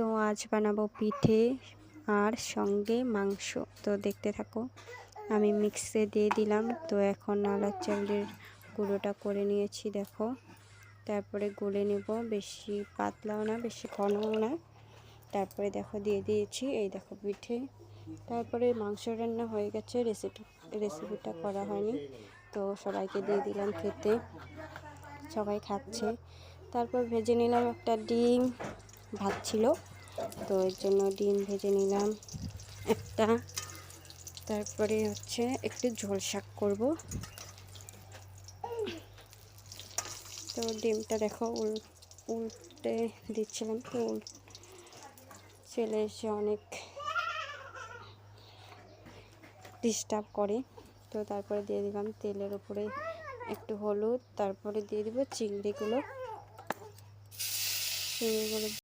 তো আজ বানাবো পিঠে আর সঙ্গে মাংস। তো দেখতে থাকো। আমি মিক্সে দিয়ে দিলাম। তো এখন নালার চালের গুঁড়োটা করে নিয়েছি দেখো। তারপরে গুলে নেব, বেশি পাতলাও না বেশি ঘনও না। তারপরে দেখো দিয়ে দিয়েছি, এই দেখো পিঠে। তারপরে মাংস রান্না হয়ে গেছে, রেসিপিটা করা হয়নি। তো সবাইকে দিয়ে দিলাম খেতে, সবাই খাচ্ছে। তারপর ভেজে নিলাম একটা ডিম, ভাত ছিল তো এর জন্য ডিম ভেজে নিলাম একটা। তারপরে হচ্ছে একটু ঝোল শাক করব। তো ডিমটা দেখো উল্টে দিচ্ছিলাম, তো ছেলে এসে অনেক ডিস্টার্ব করে। তো তারপরে দিয়ে দিলাম তেলের উপরে একটু হলুদ, তারপরে দিয়ে দিব চিংড়িগুলো।